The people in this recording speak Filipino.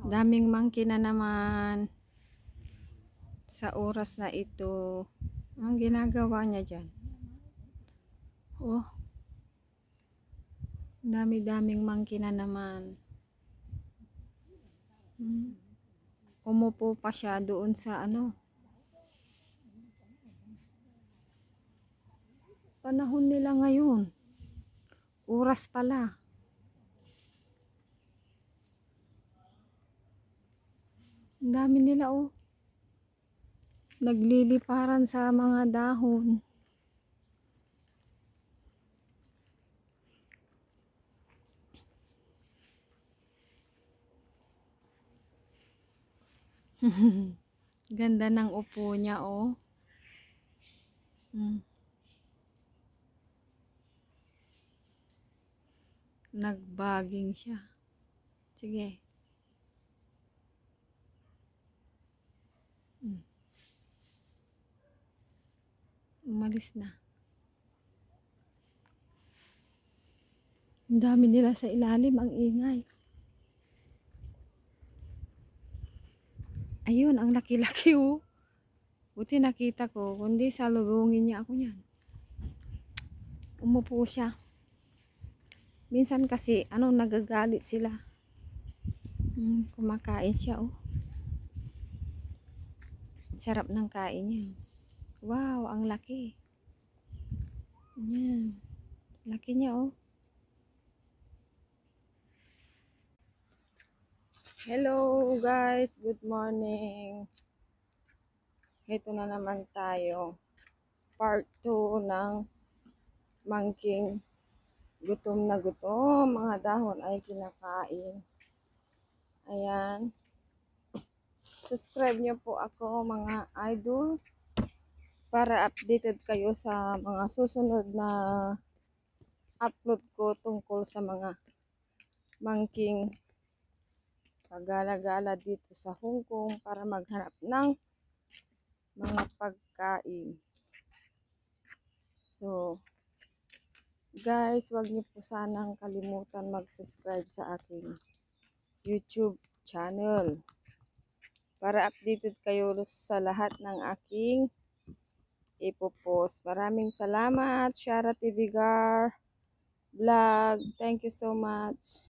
Daming monkey na naman sa oras na ito. Ang ginagawa niya dyan? Oh, dami-daming monkey na naman. Umupo pa siya doon sa panahon nila ngayon. Oras pala. Ang dami nila oh. Nagliliparan sa mga dahon. Ganda ng upo niya oh. Nagbaging siya. Sige. Umalis na. Ang dami nila sa ilalim, ang ingay. Ayun, ang laki-laki oh. Buti nakita ko, kundi salubungin niya ako niyan. Umupo siya. Minsan kasi, nagagalit sila. Kumakain siya oh. Sarap ng kain niya. Wow, ang laki. Yan. Laki niya oh. Hello guys, good morning. Ito na naman tayo. Part 2 ng mangking gutom na gutom. Mga dahon ay kinakain. Ayan. Subscribe nyo po ako mga idol para updated kayo sa mga susunod na upload ko tungkol sa mga mangking pagala-gala dito sa Hong Kong para maghanap ng mga pagkain. So, guys, wag niyo po sanang kalimutan mag-subscribe sa aking YouTube channel para updated kayo sa lahat ng aking ipopost. Maraming salamat, Shara TV Gar Vlog. Thank you so much.